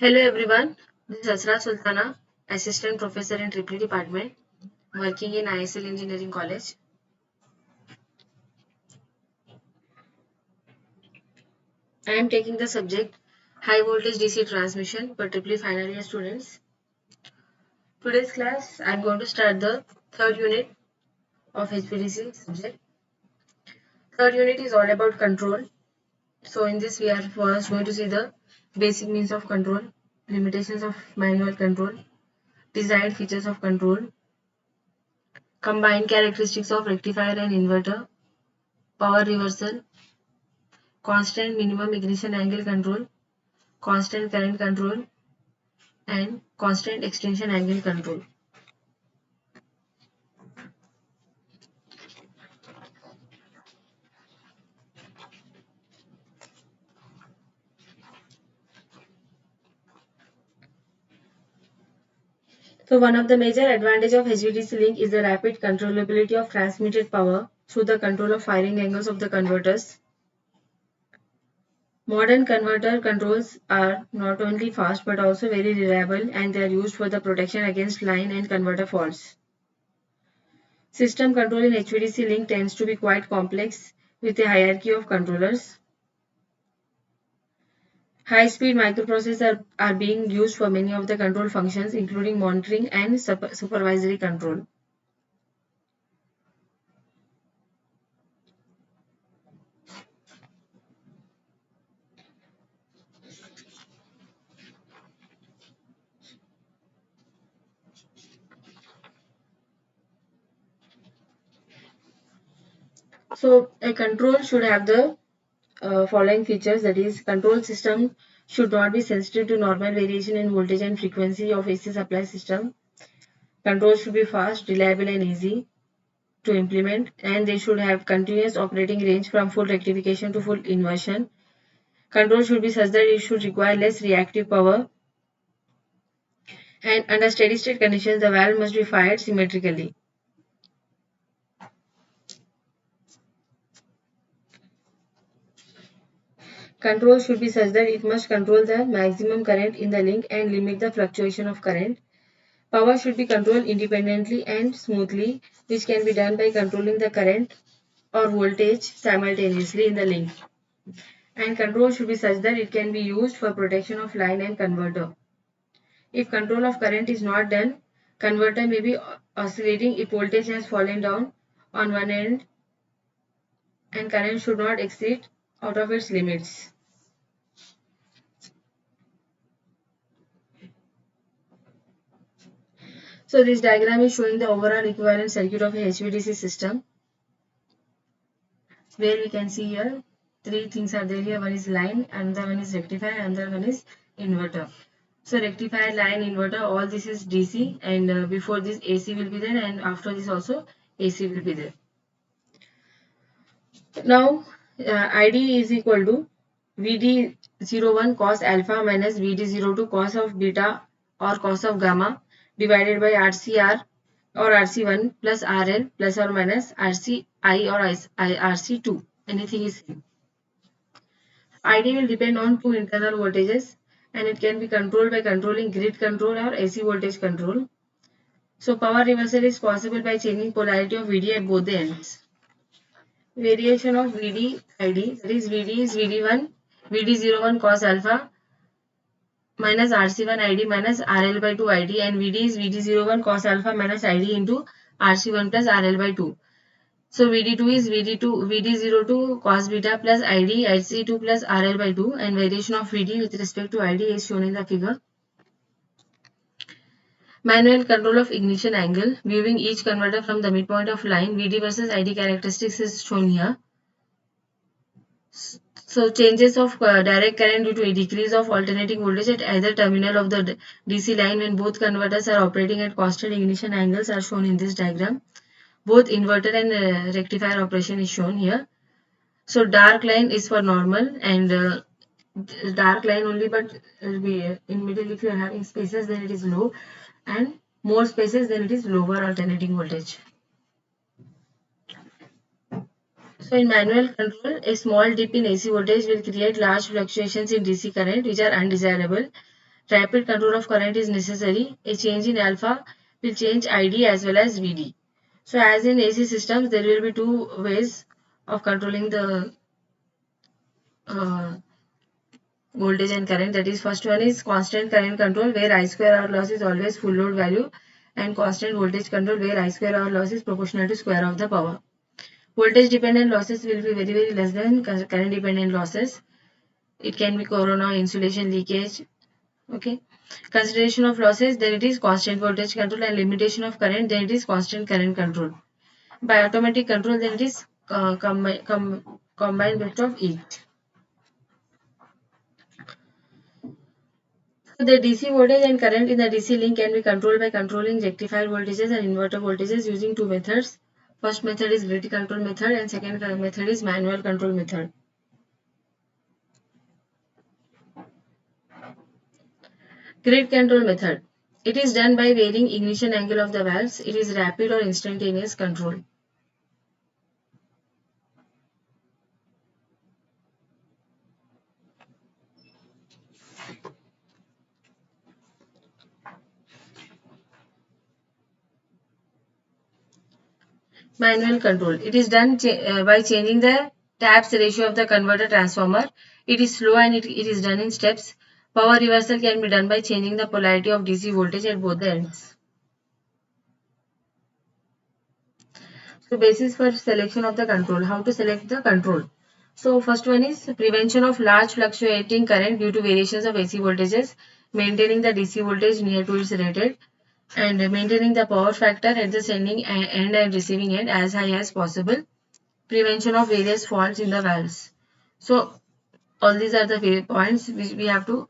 Hello everyone, this is Asra Sultana, Assistant Professor in Triple Department, working in ISL Engineering College. I am taking the subject High Voltage DC Transmission for Triple Final Year students. Today's class, I am going to start the third unit of HVDC subject. Third unit is all about control. So in this we are first going to see the basic means of control, limitations of manual control, desired features of control, combined characteristics of rectifier and inverter, power reversal, constant minimum ignition angle control, constant current control, and constant extension angle control. So one of the major advantages of HVDC link is the rapid controllability of transmitted power through the control of firing angles of the converters. Modern converter controls are not only fast but also very reliable, and they are used for the protection against line and converter faults. System control in HVDC link tends to be quite complex with a hierarchy of controllers. High-speed microprocessors are being used for many of the control functions, including monitoring and supervisory control. So, a control should have the following features, that is, control system should not be sensitive to normal variation in voltage and frequency of AC supply system. Control should be fast, reliable, and easy to implement, and they should have continuous operating range from full rectification to full inversion. Control should be such that it should require less reactive power, and under steady state conditions, the valve must be fired symmetrically. Control should be such that it must control the maximum current in the link and limit the fluctuation of current. Power should be controlled independently and smoothly, which can be done by controlling the current or voltage simultaneously in the link. And control should be such that it can be used for protection of line and converter. If control of current is not done, converter may be oscillating if voltage has fallen down on one end, and current should not exceed out of its limits. So this diagram is showing the overall equivalent circuit of a HVDC system, where we can see here three things are there here. One is line, another one is rectifier, another one is inverter. So rectifier, line, inverter, all this is DC, and before this AC will be there, and after this also AC will be there. Now ID is equal to VD01 cos alpha minus VD02 cos of beta or cos of gamma divided by RCR or RC1 plus RL plus or minus RCI or RC2. Anything is same. ID will depend on two internal voltages, and it can be controlled by controlling grid control or AC voltage control. So power reversal is possible by changing polarity of VD at both the ends. Variation of VD ID, that is VD is VD1 VD01 cos alpha minus RC1 ID minus RL by 2 ID, and VD is VD01 cos alpha minus ID into RC1 plus RL by 2. So VD2 is VD02 cos beta plus ID IC2 plus RL by 2, and variation of VD with respect to ID is shown in the figure. Manual control of ignition angle. Viewing each converter from the midpoint of line, VD versus ID characteristics is shown here. So changes of direct current due to a decrease of alternating voltage at either terminal of the DC line when both converters are operating at constant ignition angles are shown in this diagram. Both inverter and rectifier operation is shown here. So dark line is for normal, and dark line only, but in middle if you are having spaces then it is low, and more spaces then it is lower alternating voltage. So in manual control, a small dip in AC voltage will create large fluctuations in DC current which are undesirable. Rapid control of current is necessary. A change in alpha will change ID as well as VD. So as in AC systems, there will be two ways of controlling the uh, voltage and current. That is, first one is constant current control, where I square R loss is always full load value, and constant voltage control, where I square R loss is proportional to square of the power. Voltage dependent losses will be very less than current dependent losses. It can be corona, insulation, leakage. Okay. Consideration of losses, then it is constant voltage control, and limitation of current, then it is constant current control. By automatic control, then it is combined best of each. So the DC voltage and current in the DC link can be controlled by controlling rectifier voltages and inverter voltages using two methods. First method is grid control method, and second method is manual control method. Grid control method. It is done by varying ignition angle of the valves. It is rapid or instantaneous control. Manual control. It is done by changing the taps ratio of the converter transformer. It is slow and it is done in steps. Power reversal can be done by changing the polarity of DC voltage at both the ends. So basis for selection of the control. How to select the control? So first one is prevention of large fluctuating current due to variations of AC voltages, maintaining the DC voltage near to its rated, and maintaining the power factor at the sending end and receiving end as high as possible. Prevention of various faults in the valves. So all these are the points which we have to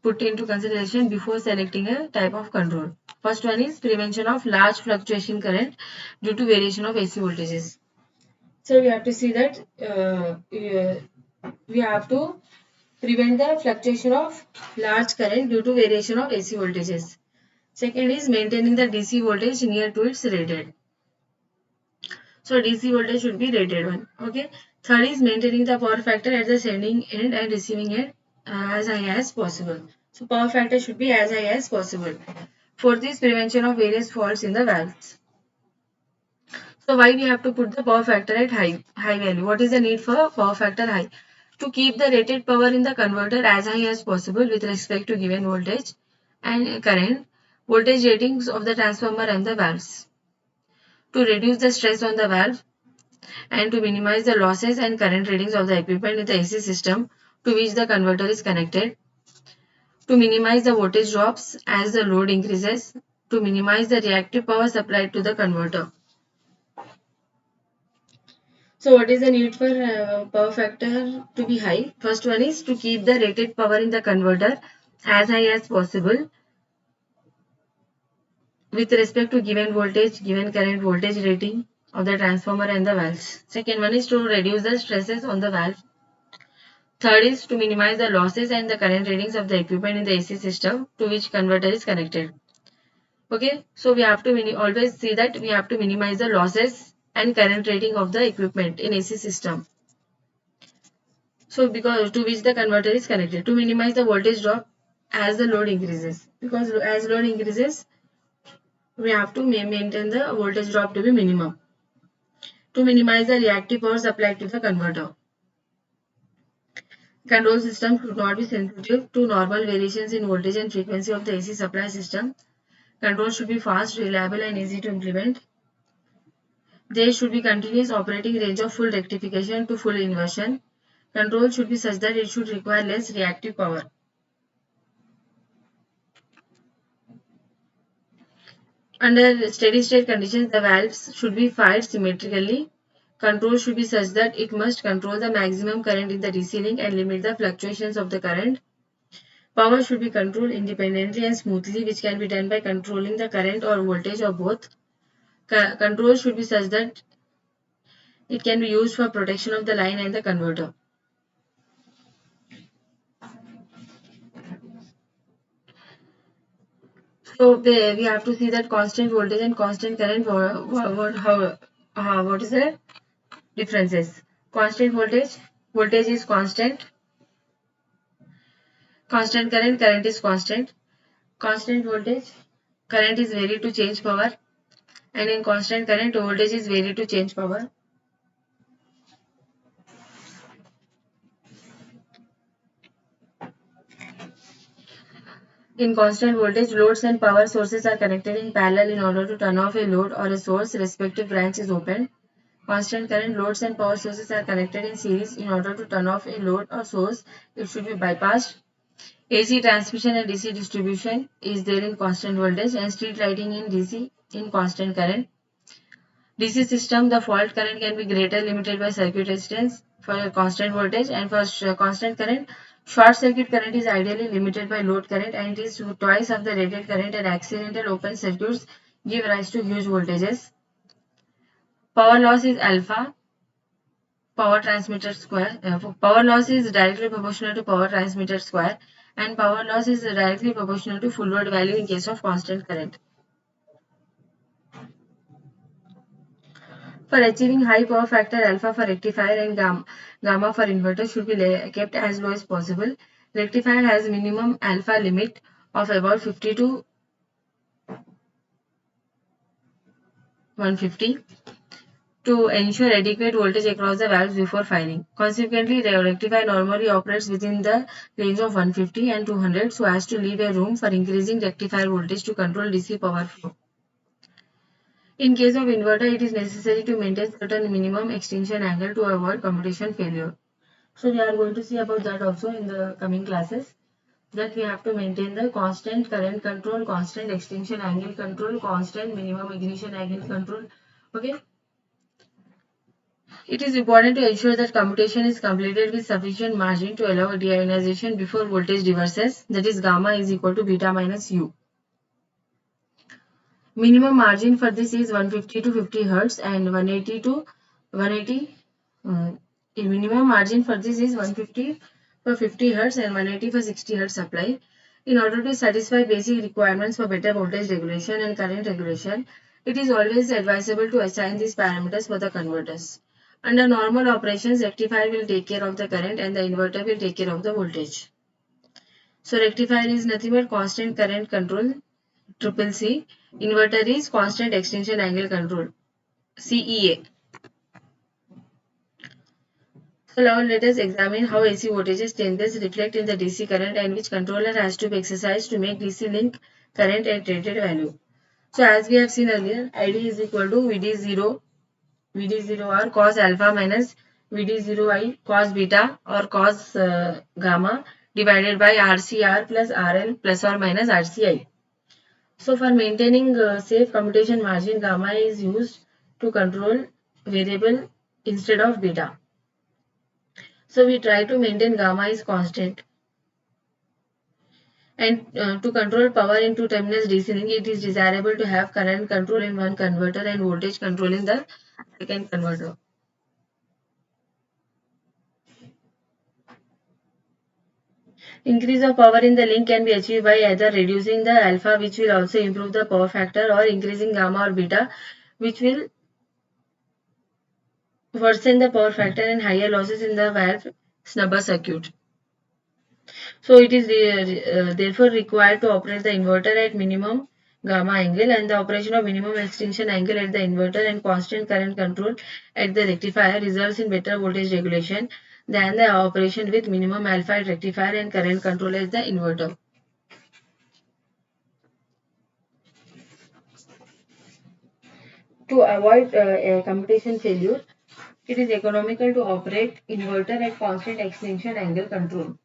put into consideration before selecting a type of control. First one is prevention of large fluctuation current due to variation of AC voltages. So we have to see that we have to prevent the fluctuation of large current due to variation of AC voltages. Second is maintaining the DC voltage near to its rated. So DC voltage should be rated one. Okay. Third is maintaining the power factor at the sending end and receiving end as high as possible. So power factor should be as high as possible. Fourth is prevention of various faults in the valves. So why we have to put the power factor at high value? What is the need for power factor high? To keep the rated power in the converter as high as possible with respect to given voltage and current, voltage ratings of the transformer and the valves. To reduce the stress on the valve, and to minimize the losses and current readings of the equipment in the AC system to which the converter is connected, to minimize the voltage drops as the load increases, to minimize the reactive power supplied to the converter. So what is the need for power factor to be high? First one is to keep the rated power in the converter as high as possible with respect to given voltage, given current voltage rating of the transformer and the valves. Second one is to reduce the stresses on the valve. Third is to minimize the losses and the current readings of the equipment in the AC system to which converter is connected. Okay, so we have to always see that we have to minimize the losses and current rating of the equipment in AC system. So because to which the converter is connected, to minimize the voltage drop as the load increases, because as load increases we have to maintain the voltage drop to be minimum. To minimize the reactive power supplied to the converter. Control system should not be sensitive to normal variations in voltage and frequency of the AC supply system. Control should be fast, reliable and easy to implement. There should be continuous operating range of full rectification to full inversion. Control should be such that it should require less reactive power. Under steady state conditions, the valves should be fired symmetrically. Control should be such that it must control the maximum current in the DC link and limit the fluctuations of the current. Power should be controlled independently and smoothly, which can be done by controlling the current or voltage or both. Control should be such that it can be used for protection of the line and the converter. So we have to see that constant voltage and constant current. What is the differences? Constant voltage is constant. Constant current, current is constant. Constant voltage, current is varied to change power. And in constant current, voltage is varied to change power. In constant voltage, loads and power sources are connected in parallel in order to turn off a load or a source, respective branch is opened. Constant current, loads and power sources are connected in series in order to turn off a load or source. It should be bypassed. AC transmission and DC distribution is there in constant voltage, and street lighting in DC in constant current. DC system, the fault current can be greater limited by circuit resistance for constant voltage, and for constant current, short circuit current is ideally limited by load current, and it is twice of the rated current, and accidental open circuits give rise to huge voltages. Power loss is alpha power transmitted square. Power loss is directly proportional to power transmitted square, and power loss is directly proportional to full load value in case of constant current. For achieving high power factor, alpha for rectifier and gamma for inverter should be kept as low as possible. Rectifier has minimum alpha limit of about 50 to 150 to ensure adequate voltage across the valves before firing. Consequently, the rectifier normally operates within the range of 150 and 200 so as to leave a room for increasing rectifier voltage to control DC power flow. In case of inverter, it is necessary to maintain certain minimum extinction angle to avoid commutation failure. So we are going to see about that also in the coming classes, that we have to maintain the constant current control, constant extinction angle control, constant minimum ignition angle control. Okay. It is important to ensure that commutation is completed with sufficient margin to allow deionization before voltage reverses, that is gamma is equal to beta minus U. Minimum margin for this is 150 to 50 Hz and 180 to 180. Minimum margin for this is 150 for 50 Hz and 180 for 60 Hz supply. In order to satisfy basic requirements for better voltage regulation and current regulation, it is always advisable to assign these parameters for the converters. Under normal operations, rectifier will take care of the current and the inverter will take care of the voltage. So rectifier is nothing but constant current control, triple C. Inverter is constant extinction angle control, CEA. So now let us examine how AC voltages changes reflect in the DC current and which controller has to be exercised to make DC link current at rated value. So as we have seen earlier, ID is equal to VD0R cos alpha minus VD0I cos beta or cos gamma divided by RCR plus RL plus or minus RCI. So for maintaining safe commutation margin, gamma is used to control variable instead of beta. So we try to maintain gamma is constant. And to control power in two terminals DC link, it is desirable to have current control in one converter and voltage control in the second converter. Increase of power in the link can be achieved by either reducing the alpha, which will also improve the power factor, or increasing gamma or beta, which will worsen the power factor and higher losses in the valve snubber circuit. So it is therefore required to operate the inverter at minimum gamma angle, and the operation of minimum extinction angle at the inverter and constant current control at the rectifier results in better voltage regulation than the operation with minimum alpha at rectifier and current control at the inverter. To avoid commutation failure, it is economical to operate inverter at constant extinction angle control.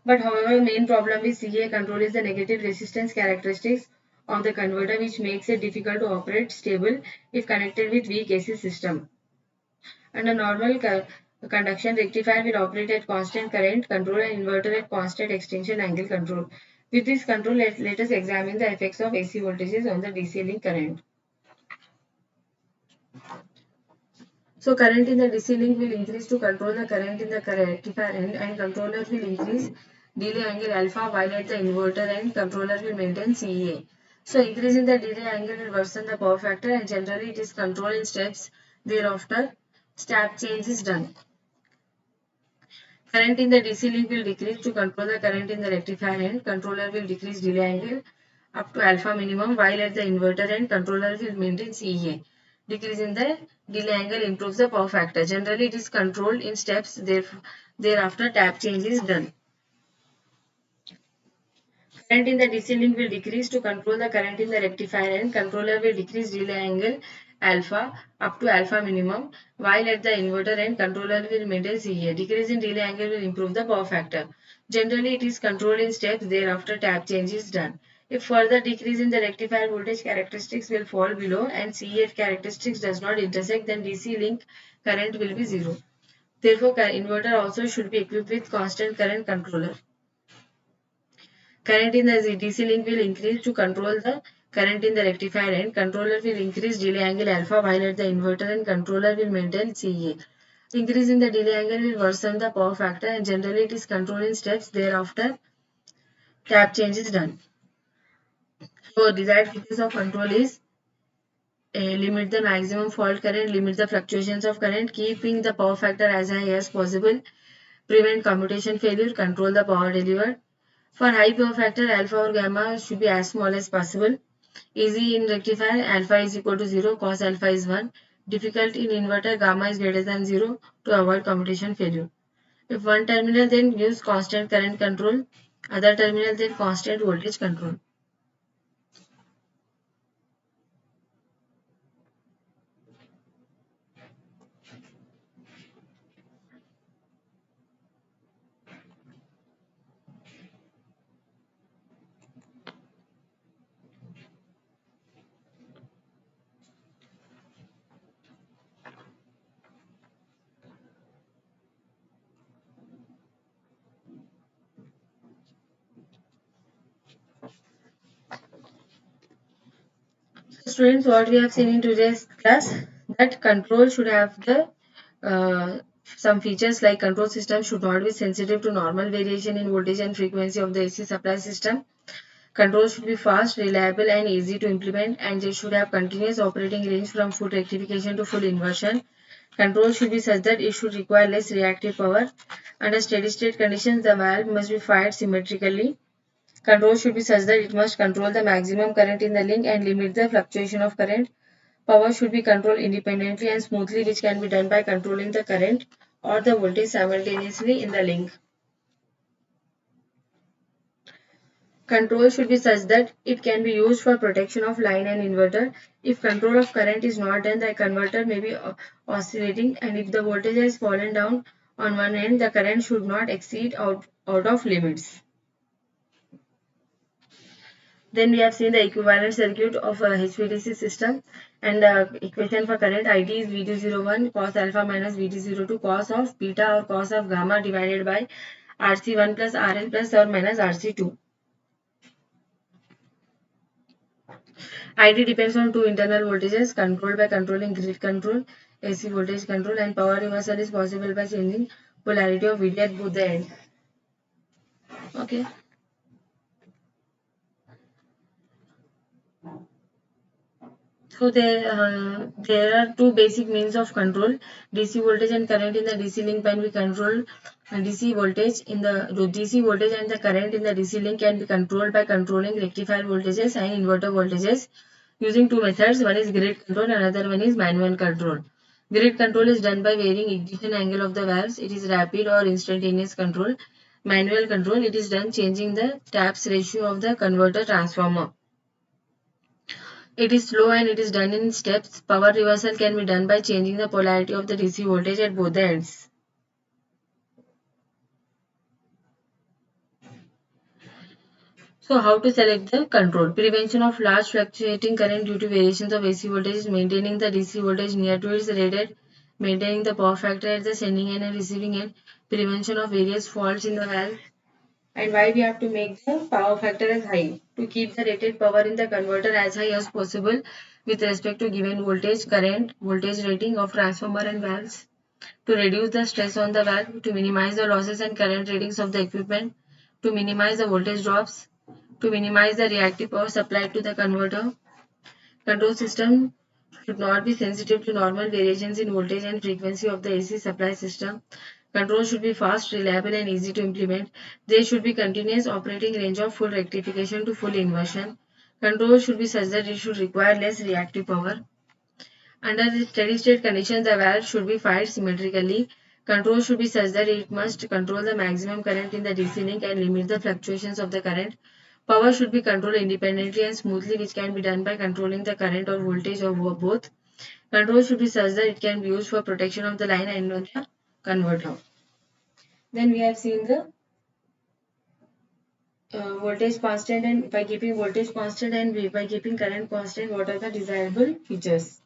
But however, the main problem with CA control is the negative resistance characteristics of the converter, which makes it difficult to operate stable if connected with weak AC system. Under normal conduction, rectifier will operate at constant current control and inverter at constant extinction angle control. With this control, let us examine the effects of AC voltages on the DC link current. So current in the DC link will increase to control the current in the rectifier end, and controller will increase delay angle alpha, while at the inverter end controller will maintain CEA. So increasing the delay angle will worsen the power factor, and generally it is controlled in steps. Thereafter step change is done. Current in the DC link will decrease to control the current in the rectifier end. Controller will decrease delay angle up to alpha minimum, while at the inverter end, controller will maintain CEA. Decrease in the delay angle improves the power factor. Generally, it is controlled in steps. Thereafter, tap change is done. Current in the DC link will decrease to control the current in the rectifier end. Controller will decrease delay angle alpha up to alpha minimum, while at the inverter end, controller will maintain CA. Decrease in delay angle will improve the power factor. Generally, it is controlled in steps. Thereafter, tap change is done. If further decrease in the rectifier voltage characteristics will fall below and CA characteristics does not intersect, then DC link current will be zero. Therefore, inverter also should be equipped with constant current controller. Current in the DC link will increase to control the current in the rectifier end. Controller will increase delay angle alpha, while at the inverter end, controller will maintain CA. Increase in the delay angle will worsen the power factor, and generally it is controlled in steps. Thereafter, tap change is done. So desired features of control is limit the maximum fault current, limit the fluctuations of current, keeping the power factor as high as possible, prevent commutation failure, control the power delivered. For high power factor, alpha or gamma should be as small as possible. Easy in rectifier, alpha is equal to 0, cos alpha is 1. Difficult in inverter, gamma is greater than 0 to avoid commutation failure. If one terminal, then use constant current control. Other terminal, then constant voltage control. Students, what we have seen in today's class, that control should have the some features like control system should not be sensitive to normal variation in voltage and frequency of the AC supply system. Control should be fast, reliable and easy to implement, and they should have continuous operating range from full rectification to full inversion. Control should be such that it should require less reactive power. Under steady state conditions, the valve must be fired symmetrically. Control should be such that it must control the maximum current in the link and limit the fluctuation of current. Power should be controlled independently and smoothly, which can be done by controlling the current or the voltage simultaneously in the link. Control should be such that it can be used for protection of line and inverter. If control of current is not done, the converter may be oscillating, and if the voltage has fallen down on one end, the current should not exceed out of limits. Then we have seen the equivalent circuit of a HVDC system, and the equation for current IT is VD01 cos alpha minus VD02 cos of beta or cos of gamma divided by RC1 plus RL plus or minus RC2. IT depends on two internal voltages controlled by controlling grid control, AC voltage control, and power reversal is possible by changing polarity of VD at both the ends. Okay. So there are two basic means of control. DC voltage and current in the DC link can be controlled. DC voltage in the DC voltage and the current in the DC link can be controlled by controlling rectifier voltages and inverter voltages using two methods. One is grid control and another one is manual control. Grid control is done by varying ignition angle of the valves. It is rapid or instantaneous control. Manual control, it is done changing the taps ratio of the converter transformer. It is slow and it is done in steps. Power reversal can be done by changing the polarity of the DC voltage at both the ends. So how to select the control? Prevention of large fluctuating current due to variations of AC voltage, maintaining the DC voltage near to its rated, maintaining the power factor at the sending end and receiving end, prevention of various faults in the valve, and why we have to make the power factor as high to keep the rated power in the converter as high as possible with respect to given voltage, current, voltage rating of transformer and valves, to reduce the stress on the valve, to minimize the losses and current ratings of the equipment, to minimize the voltage drops, to minimize the reactive power supplied to the converter. Control system should not be sensitive to normal variations in voltage and frequency of the AC supply system. Control should be fast, reliable and easy to implement. There should be continuous operating range of full rectification to full inversion. Control should be such that it should require less reactive power. Under the steady state conditions, the valve should be fired symmetrically. Control should be such that it must control the maximum current in the DC link and limit the fluctuations of the current. Power should be controlled independently and smoothly, which can be done by controlling the current or voltage of both. Control should be such that it can be used for protection of the line and the converter. Then we have seen the voltage constant, and by keeping voltage constant and by keeping current constant, what are the desirable features?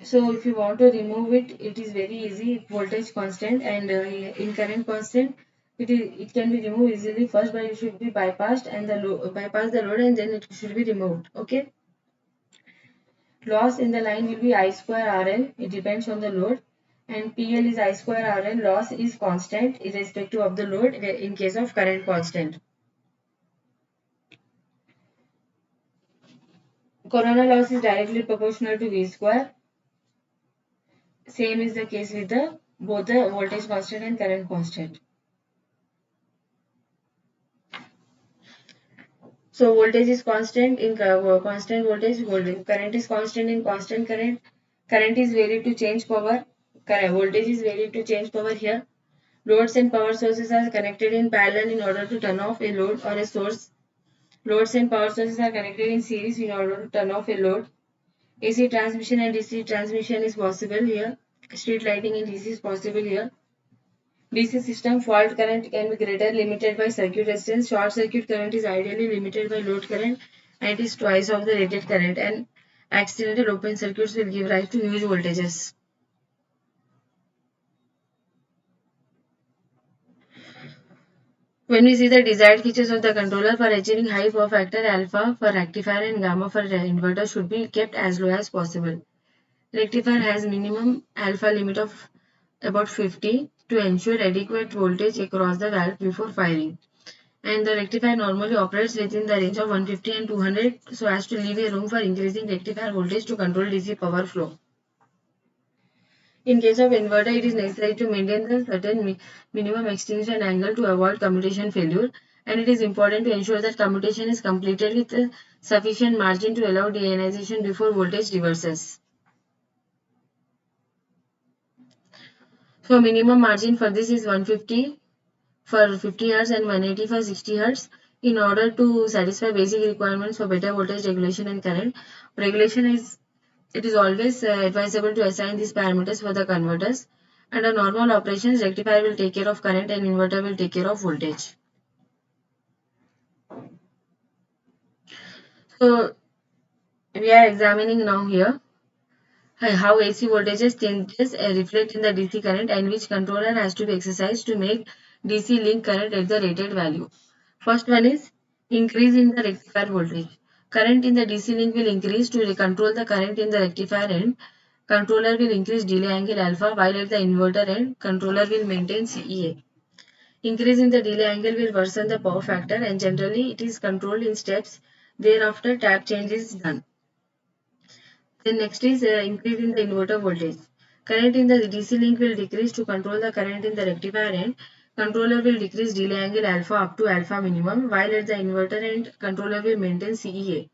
So if you want to remove it, it is very easy. Voltage constant and in current constant, it can be removed easily. First, but it should be bypassed and bypass the load and then it should be removed. Okay. Loss in the line will be I square RL. It depends on the load. And PL is I square RL. Loss is constant irrespective of the load in case of current constant. Corona loss is directly proportional to V square. Same is the case with both the voltage constant and current constant. So voltage is constant in constant voltage, current is constant in constant current. Current is varied to change power. Voltage is varied to change power here. Loads and power sources are connected in parallel in order to turn off a load or a source. Loads and power sources are connected in series in order to turn off a load. AC transmission and DC transmission is possible here. Street lighting in DC is possible here. DC system fault current can be greater limited by circuit resistance. Short circuit current is ideally limited by load current and it is twice of the rated current, and accidental open circuits will give rise to huge voltages. When we see the desired features of the controller, for achieving high power factor, alpha for rectifier and gamma for inverter should be kept as low as possible. Rectifier has minimum alpha limit of about 50 to ensure adequate voltage across the valve before firing. And the rectifier normally operates within the range of 150 and 200 so as to leave a room for increasing rectifier voltage to control DC power flow. In case of inverter, it is necessary to maintain the certain minimum extinction angle to avoid commutation failure, and it is important to ensure that commutation is completed with a sufficient margin to allow deionization before voltage reverses. So minimum margin for this is 150 for 50 Hz and 180 for 60 Hz in order to satisfy basic requirements for better voltage regulation and current. It is always advisable to assign these parameters for the converters. Under normal operations, rectifier will take care of current and inverter will take care of voltage. So we are examining now here how AC voltages changes reflect in the DC current and which controller has to be exercised to make DC link current at the rated value. First one is increase in the rectifier voltage. Current in the DC link will increase to control the current in the rectifier end. Controller will increase delay angle alpha while at the inverter end, controller will maintain CEA. Increase in the delay angle will worsen the power factor and generally it is controlled in steps. Thereafter tap change is done. Then next is increase in the inverter voltage. Current in the DC link will decrease to control the current in the rectifier end. Controller will decrease delay angle alpha up to alpha minimum while at the inverter end controller will maintain CEA.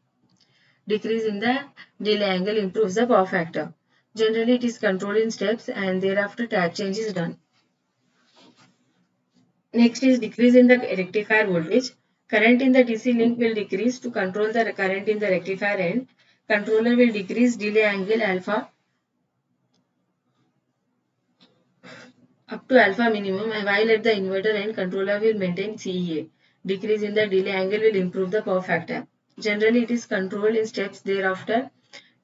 Decrease in the delay angle improves the power factor. Generally it is controlled in steps and thereafter tap change is done. Next is decrease in the rectifier voltage. Current in the DC link will decrease to control the current in the rectifier end. Controller will decrease delay angle alpha up to alpha minimum and while at the inverter end controller will maintain CEA. Decrease in the delay angle will improve the power factor. Generally it is controlled in steps, thereafter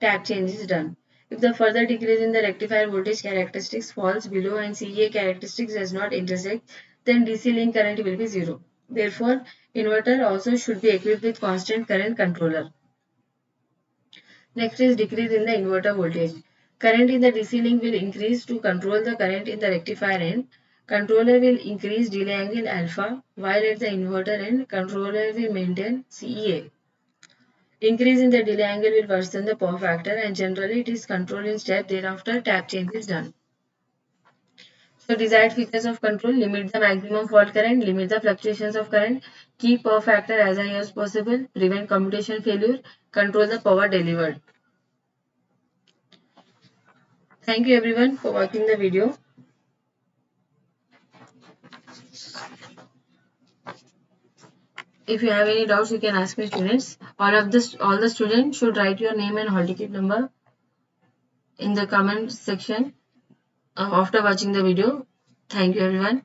tap change is done. If the further decrease in the rectifier voltage characteristics falls below and CEA characteristics does not intersect, then DC link current will be zero. Therefore, inverter also should be equipped with constant current controller. Next is decrease in the inverter voltage. Current in the DC link will increase to control the current in the rectifier end. Controller will increase delay angle alpha while at the inverter end controller will maintain CEA. Increase in the delay angle will worsen the power factor and generally it is controlled in step, thereafter tap change is done. So desired features of control: limit the maximum fault current, limit the fluctuations of current, keep power factor as high as possible, prevent commutation failure, control the power delivered. Thank you everyone for watching the video. If you have any doubts, you can ask me, students. All the students should write your name and hall ticket number in the comment section after watching the video. Thank you everyone.